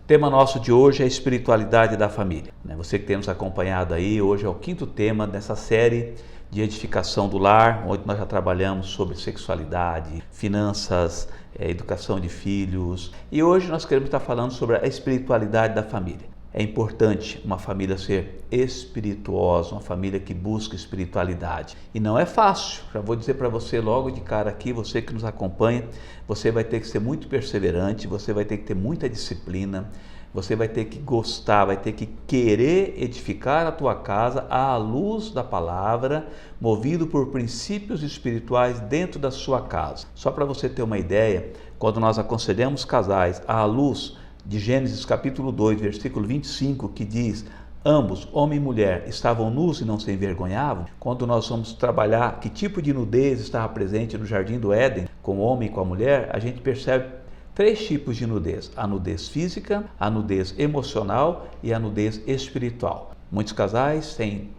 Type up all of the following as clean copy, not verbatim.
Tema nosso de hoje é a espiritualidade da família. Você que tem nos acompanhado aí, hoje é o 5º tema dessa série de edificação do lar, onde nós já trabalhamos sobre sexualidade, finanças, educação de filhos. E hoje nós queremos estar falando sobre a espiritualidade da família. É importante uma família ser espirituosa, uma família que busca espiritualidade. E não é fácil, já vou dizer para você logo de cara aqui, você que nos acompanha, você vai ter que ser muito perseverante, você vai ter que ter muita disciplina, você vai ter que gostar, vai ter que querer edificar a tua casa à luz da palavra, movido por princípios espirituais dentro da sua casa. Só para você ter uma ideia, quando nós aconselhamos casais à luz de Gênesis capítulo 2, versículo 25, que diz: ambos, homem e mulher, estavam nus e não se envergonhavam. Quando nós vamos trabalhar que tipo de nudez estava presente no Jardim do Éden, com o homem e com a mulher, a gente percebe 3 tipos de nudez: a nudez física, a nudez emocional e a nudez espiritual. Muitos casais têm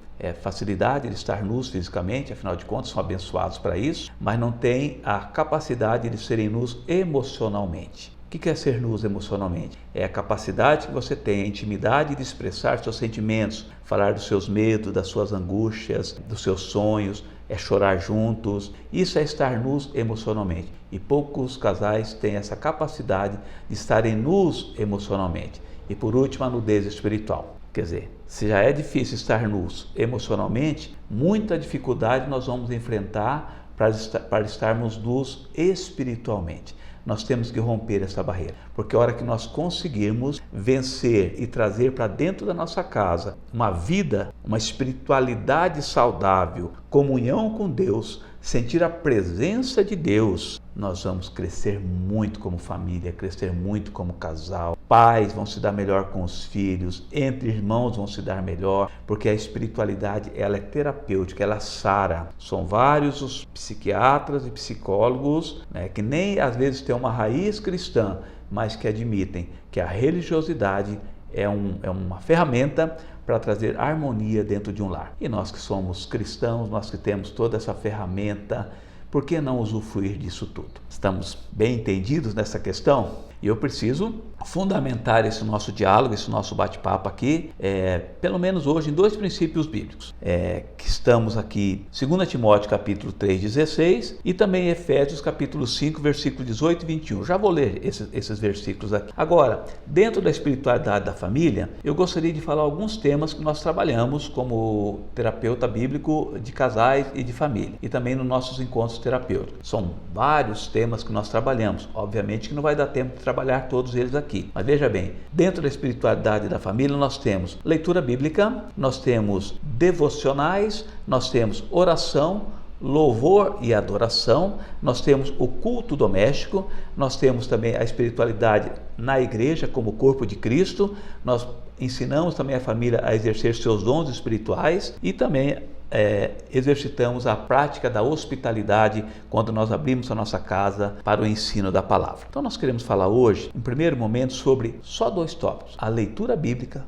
facilidade de estar nus fisicamente, afinal de contas são abençoados para isso, mas não têm a capacidade de serem nus emocionalmente. O que é ser nus emocionalmente? É a capacidade que você tem, a intimidade de expressar seus sentimentos, falar dos seus medos, das suas angústias, dos seus sonhos, é chorar juntos. Isso é estar nus emocionalmente. E poucos casais têm essa capacidade de estarem nus emocionalmente. E por último, a nudez espiritual. Quer dizer, se já é difícil estar nus emocionalmente, muita dificuldade nós vamos enfrentar para estarmos nus espiritualmente. Nós temos que romper essa barreira, porque a hora que nós conseguirmos vencer e trazer para dentro da nossa casa uma vida, uma espiritualidade saudável, comunhão com Deus, sentir a presença de Deus, nós vamos crescer muito como família, crescer muito como casal. Pais vão se dar melhor com os filhos, entre irmãos vão se dar melhor, porque a espiritualidade ela é terapêutica, ela sara. São vários os psiquiatras e psicólogos, que nem às vezes têm uma raiz cristã, mas que admitem que a religiosidade é uma ferramenta para trazer harmonia dentro de um lar. E nós que somos cristãos, nós que temos toda essa ferramenta, por que não usufruir disso tudo? Estamos bem entendidos nessa questão? E eu preciso fundamentar esse nosso diálogo, esse nosso bate-papo aqui, pelo menos hoje, em 2 princípios bíblicos, que estamos aqui, 2 Timóteo capítulo 3, 16 e também Efésios capítulo 5, versículo 18 e 21. Já vou ler esses versículos aqui. Agora, dentro da espiritualidade da família, eu gostaria de falar alguns temas que nós trabalhamos como terapeuta bíblico de casais e de família, e também nos nossos encontros terapêuticos. São vários temas que nós trabalhamos, obviamente que não vai dar tempo de trabalhar todos eles aqui. Mas veja bem, dentro da espiritualidade da família nós temos leitura bíblica, nós temos devocionais, nós temos oração, louvor e adoração, nós temos o culto doméstico, nós temos também a espiritualidade na igreja como corpo de Cristo, nós ensinamos também a família a exercer seus dons espirituais e também exercitamos a prática da hospitalidade quando nós abrimos a nossa casa para o ensino da palavra. Então nós queremos falar hoje, em primeiro momento, sobre só 2 tópicos: a leitura bíblica,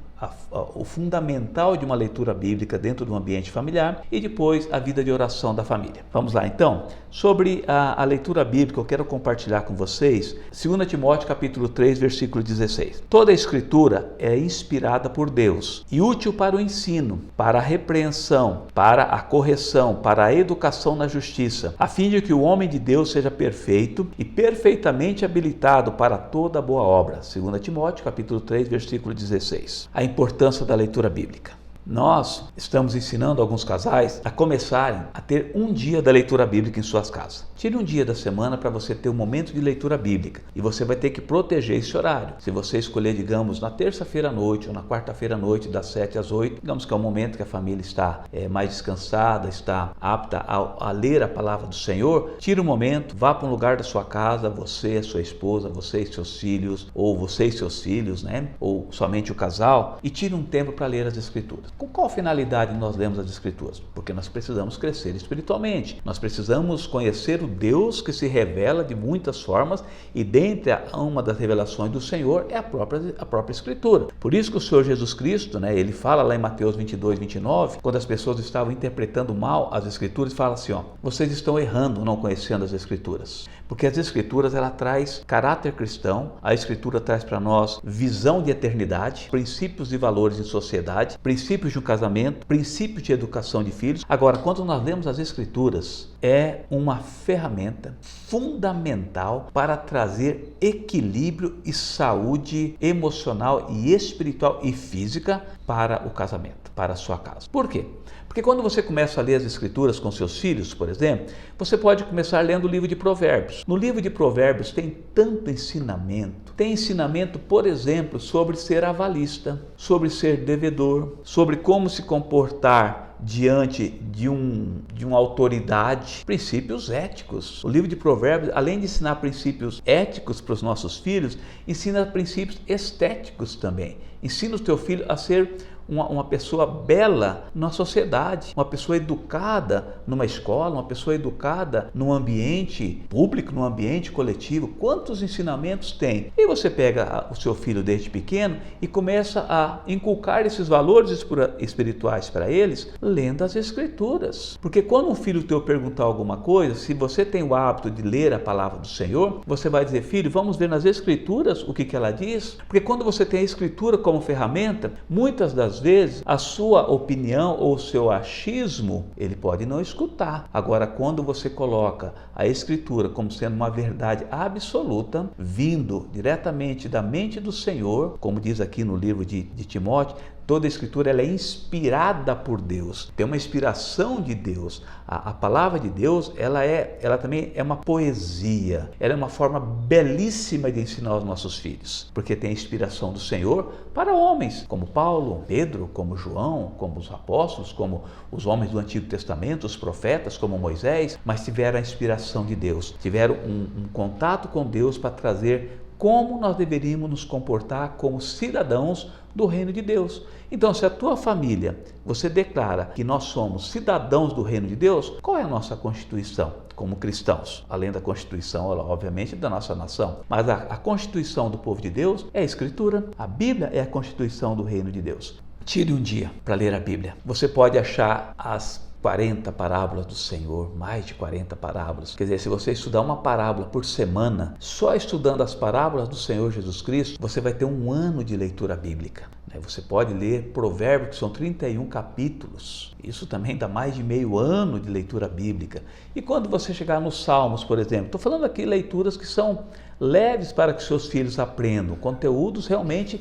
o fundamental de uma leitura bíblica dentro do ambiente familiar, e depois a vida de oração da família. Vamos lá então? Sobre a leitura bíblica, eu quero compartilhar com vocês 2 Timóteo capítulo 3, versículo 16. Toda a escritura é inspirada por Deus e útil para o ensino, para a repreensão, para a correção, para a educação na justiça, a fim de que o homem de Deus seja perfeito e perfeitamente habilitado para toda boa obra. 2 Timóteo capítulo 3, versículo 16. A importância da leitura bíblica. Nós estamos ensinando alguns casais a começarem a ter um dia da leitura bíblica em suas casas. Tire um dia da semana para você ter um momento de leitura bíblica e você vai ter que proteger esse horário. Se você escolher, digamos, na terça-feira à noite ou na quarta-feira à noite, das 7 às 8, digamos que é o momento que a família está mais descansada, está apta a ler a palavra do Senhor, tire um momento, vá para um lugar da sua casa, você, sua esposa, você e seus filhos, ou você e seus filhos, ou somente o casal, e tire um tempo para ler as Escrituras. Com qual finalidade nós lemos as Escrituras? Porque nós precisamos crescer espiritualmente. Nós precisamos conhecer o Deus que se revela de muitas formas e dentre uma das revelações do Senhor é a própria Escritura. Por isso que o Senhor Jesus Cristo, ele fala lá em Mateus 22, 29, quando as pessoas estavam interpretando mal as Escrituras, fala assim, vocês estão errando não conhecendo as Escrituras. Porque as Escrituras, ela traz caráter cristão, a Escritura traz para nós visão de eternidade, princípios e valores em sociedade, princípios de um casamento, princípios de educação de filhos. Agora, quando nós lemos as Escrituras, é uma ferramenta fundamental para trazer equilíbrio e saúde emocional e espiritual e física para o casamento, para a sua casa. Por quê? Porque quando você começa a ler as Escrituras com seus filhos, por exemplo, você pode começar lendo o livro de Provérbios. No livro de Provérbios tem tanto ensinamento. Tem ensinamento, por exemplo, sobre ser avalista, sobre ser devedor, sobre como se comportar diante de uma autoridade, princípios éticos. O livro de Provérbios, além de ensinar princípios éticos para os nossos filhos, ensina princípios estéticos também. Ensina o teu filho a ser uma pessoa bela na sociedade, uma pessoa educada numa escola, uma pessoa educada num ambiente público, num ambiente coletivo. Quantos ensinamentos tem? E você pega o seu filho desde pequeno e começa a inculcar esses valores espirituais para eles, lendo as Escrituras. Porque quando um filho teu perguntar alguma coisa, se você tem o hábito de ler a palavra do Senhor, você vai dizer, filho, vamos ver nas Escrituras o que ela diz? Porque quando você tem a Escritura como ferramenta, muitas das vezes a sua opinião ou o seu achismo, ele pode não escutar. Agora, quando você coloca a Escritura como sendo uma verdade absoluta, vindo diretamente da mente do Senhor, como diz aqui no livro de Timóteo, toda a Escritura ela é inspirada por Deus, tem uma inspiração de Deus. A palavra de Deus, ela também é uma poesia, ela é uma forma belíssima de ensinar aos nossos filhos, porque tem a inspiração do Senhor para homens, como Paulo, Pedro, como João, como os apóstolos, como os homens do Antigo Testamento, os profetas, como Moisés, mas tiveram a inspiração de Deus, tiveram um contato com Deus para trazer como nós deveríamos nos comportar como cidadãos do reino de Deus. Então, se a tua família, você declara que nós somos cidadãos do reino de Deus, qual é a nossa constituição como cristãos? Além da constituição, obviamente, da nossa nação. Mas a constituição do povo de Deus é a Escritura. A Bíblia é a constituição do reino de Deus. Tire um dia para ler a Bíblia. Você pode achar as 40 parábolas do Senhor, mais de 40 parábolas. Quer dizer, se você estudar uma parábola por semana, só estudando as parábolas do Senhor Jesus Cristo, você vai ter um ano de leitura bíblica. Você pode ler Provérbios, que são 31 capítulos. Isso também dá mais de meio ano de leitura bíblica. E quando você chegar nos Salmos, por exemplo, estou falando aqui leituras que são leves para que seus filhos aprendam, conteúdos realmente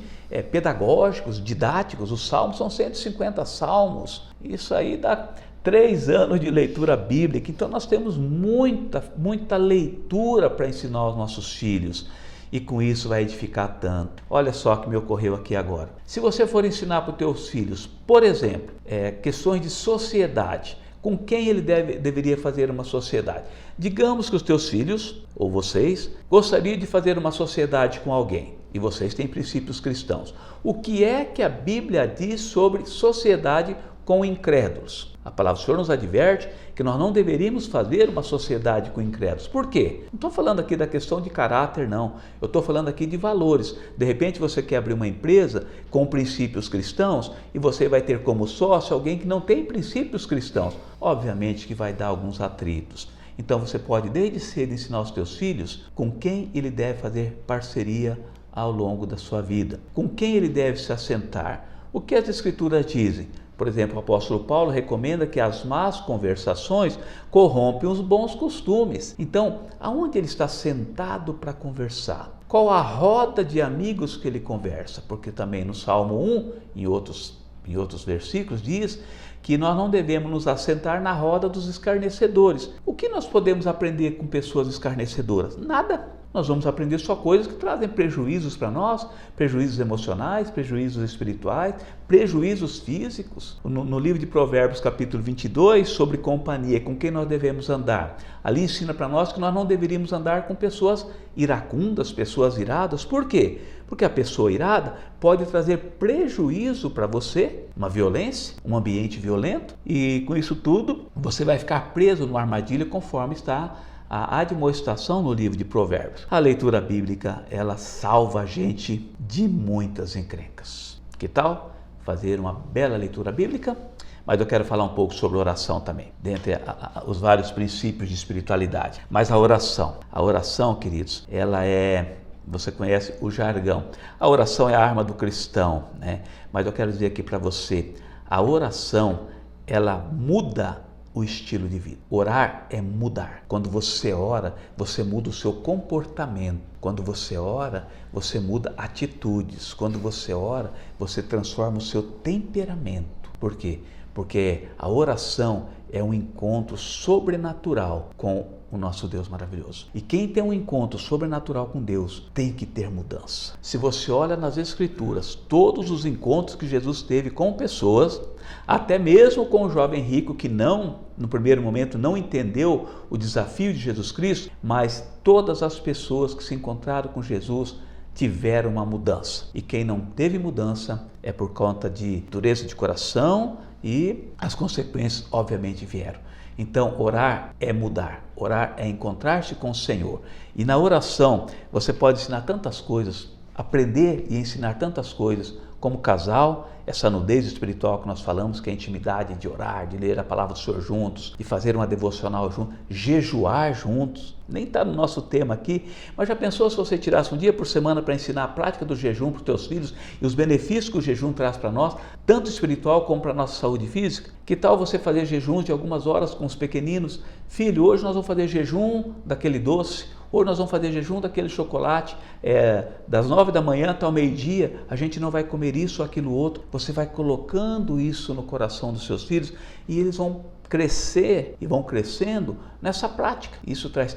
pedagógicos, didáticos. Os Salmos são 150 salmos. Isso aí dá 3 anos de leitura bíblica. Então nós temos muita leitura para ensinar aos nossos filhos. E com isso vai edificar tanto. Olha só o que me ocorreu aqui agora. Se você for ensinar para os teus filhos, por exemplo, questões de sociedade, com quem ele deveria fazer uma sociedade? Digamos que os teus filhos, ou vocês, gostariam de fazer uma sociedade com alguém. E vocês têm princípios cristãos. O que é que a Bíblia diz sobre sociedade com incrédulos? A palavra do Senhor nos adverte que nós não deveríamos fazer uma sociedade com incrédulos. Por quê? Não estou falando aqui da questão de caráter, não. Eu estou falando aqui de valores. De repente você quer abrir uma empresa com princípios cristãos e você vai ter como sócio alguém que não tem princípios cristãos. Obviamente que vai dar alguns atritos. Então você pode desde cedo ensinar aos teus filhos com quem ele deve fazer parceria ao longo da sua vida, com quem ele deve se assentar. O que as Escrituras dizem? Por exemplo, o apóstolo Paulo recomenda que as más conversações corrompem os bons costumes. Então, aonde ele está sentado para conversar? Qual a roda de amigos que ele conversa? Porque também no Salmo 1, em outros versículos, diz que nós não devemos nos assentar na roda dos escarnecedores. O que nós podemos aprender com pessoas escarnecedoras? Nada. Nós vamos aprender só coisas que trazem prejuízos para nós, prejuízos emocionais, prejuízos espirituais, prejuízos físicos. No livro de Provérbios, capítulo 22, sobre companhia, com quem nós devemos andar, ali ensina para nós que nós não deveríamos andar com pessoas iracundas, pessoas iradas. Por quê? Porque a pessoa irada pode trazer prejuízo para você, uma violência, um ambiente violento, e com isso tudo você vai ficar preso numa armadilha conforme está a admoestação no livro de Provérbios. A leitura bíblica, ela salva a gente de muitas encrencas. Que tal fazer uma bela leitura bíblica? Mas eu quero falar um pouco sobre oração também, dentre os vários princípios de espiritualidade. Mas a oração, queridos, ela é... Você conhece o jargão. A oração é a arma do cristão, né? Mas eu quero dizer aqui para você, a oração, ela muda o estilo de vida. Orar é mudar. Quando você ora, você muda o seu comportamento. Quando você ora, você muda atitudes. Quando você ora, você transforma o seu temperamento. Por quê? Porque a oração é um encontro sobrenatural com o nosso Deus maravilhoso. E quem tem um encontro sobrenatural com Deus tem que ter mudança. Se você olha nas Escrituras, todos os encontros que Jesus teve com pessoas, até mesmo com o jovem rico que no primeiro momento não entendeu o desafio de Jesus Cristo, mas todas as pessoas que se encontraram com Jesus tiveram uma mudança. E quem não teve mudança é por conta de dureza de coração, e as consequências obviamente vieram. Então, orar é mudar, orar é encontrar-se com o Senhor. E na oração você pode ensinar tantas coisas, aprender e ensinar tantas coisas, como casal, essa nudez espiritual que nós falamos, que é a intimidade de orar, de ler a palavra do Senhor juntos, de fazer uma devocional juntos, jejuar juntos. Nem está no nosso tema aqui, mas já pensou se você tirasse um dia por semana para ensinar a prática do jejum para os teus filhos e os benefícios que o jejum traz para nós, tanto espiritual como para a nossa saúde física? Que tal você fazer jejuns de algumas horas com os pequeninos? Filho, hoje nós vamos fazer jejum daquele doce, hoje nós vamos fazer jejum daquele chocolate, das 9 da manhã até o meio-dia, a gente não vai comer isso ou aquilo outro. Você vai colocando isso no coração dos seus filhos e eles vão crescer e vão crescendo nessa prática. Isso traz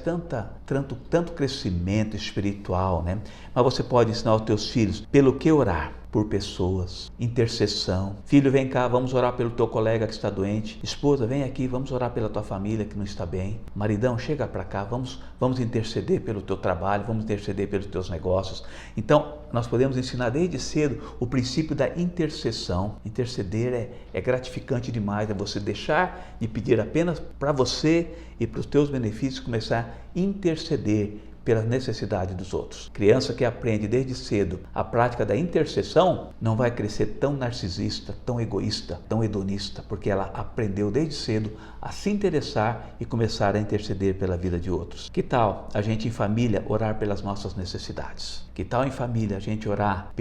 tanto crescimento espiritual, né? Mas você pode ensinar aos teus filhos pelo que orar. Por pessoas, intercessão. Filho, vem cá, vamos orar pelo teu colega que está doente. Esposa, vem aqui, vamos orar pela tua família que não está bem. Maridão, chega para cá, vamos interceder pelo teu trabalho, vamos interceder pelos teus negócios. Então, nós podemos ensinar desde cedo o princípio da intercessão. Interceder é gratificante demais, é você deixar de pedir apenas para você e para os teus benefícios, começar a interceder pelas necessidades dos outros. Criança que aprende desde cedo a prática da intercessão não vai crescer tão narcisista, tão egoísta, tão hedonista, porque ela aprendeu desde cedo a se interessar e começar a interceder pela vida de outros. Que tal a gente em família orar pelas nossas necessidades? Que tal em família a gente orar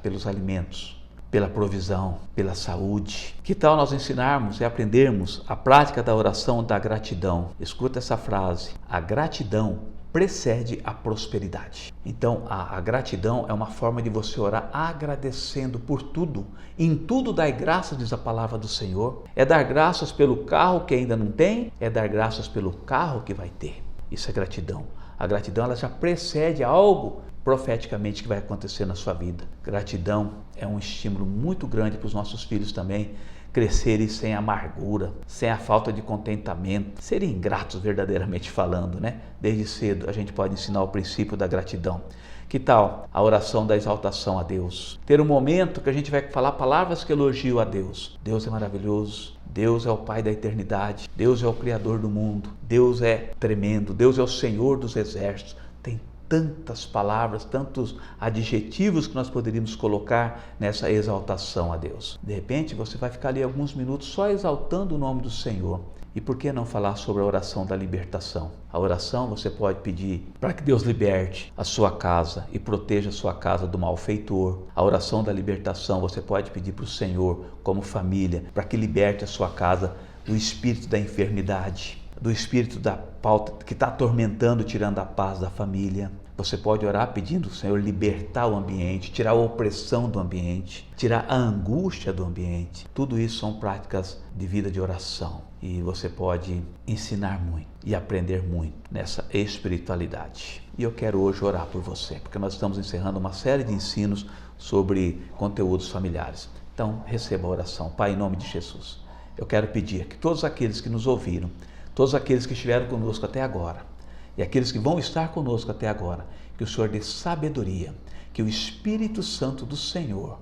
pelos alimentos, pela provisão, pela saúde? Que tal nós ensinarmos e aprendermos a prática da oração da gratidão? Escuta essa frase: a gratidão precede a prosperidade. Então, a gratidão é uma forma de você orar agradecendo por tudo. Em tudo dai graças, diz a palavra do Senhor. É dar graças pelo carro que ainda não tem, é dar graças pelo carro que vai ter. Isso é gratidão. A gratidão, ela já precede algo profeticamente que vai acontecer na sua vida. Gratidão é um estímulo muito grande para os nossos filhos também crescerem sem amargura, sem a falta de contentamento, serem ingratos verdadeiramente falando, né? Desde cedo a gente pode ensinar o princípio da gratidão. Que tal a oração da exaltação a Deus? Ter um momento que a gente vai falar palavras que elogiam a Deus. Deus é maravilhoso, Deus é o Pai da eternidade, Deus é o Criador do mundo, Deus é tremendo, Deus é o Senhor dos exércitos. Tem tantas palavras, tantos adjetivos que nós poderíamos colocar nessa exaltação a Deus. De repente você vai ficar ali alguns minutos só exaltando o nome do Senhor. E por que não falar sobre a oração da libertação? A oração você pode pedir para que Deus liberte a sua casa e proteja a sua casa do malfeitor. A oração da libertação você pode pedir para o Senhor, como família, para que liberte a sua casa do espírito da enfermidade, do espírito da pauta que está atormentando, tirando a paz da família. Você pode orar pedindo, Senhor, libertar o ambiente, tirar a opressão do ambiente, tirar a angústia do ambiente. Tudo isso são práticas de vida de oração. E você pode ensinar muito e aprender muito nessa espiritualidade. E eu quero hoje orar por você, porque nós estamos encerrando uma série de ensinos sobre conteúdos familiares. Então, receba a oração. Pai, em nome de Jesus, eu quero pedir que todos aqueles que nos ouviram, todos aqueles que estiveram conosco até agora, e aqueles que vão estar conosco até agora, que o Senhor dê sabedoria, que o Espírito Santo do Senhor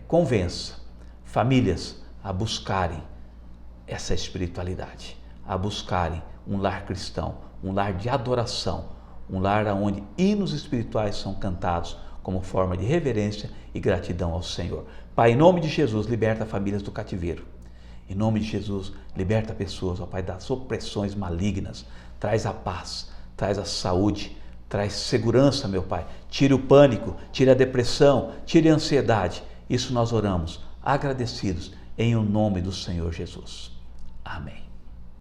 convença famílias a buscarem essa espiritualidade, a buscarem um lar cristão, um lar de adoração, um lar onde hinos espirituais são cantados como forma de reverência e gratidão ao Senhor. Pai, em nome de Jesus, liberta famílias do cativeiro. Em nome de Jesus, liberta pessoas, ó Pai, das opressões malignas. Traz a paz, traz a saúde, traz segurança, meu Pai. Tire o pânico, tire a depressão, tire a ansiedade. Isso nós oramos, agradecidos, em o nome do Senhor Jesus. Amém.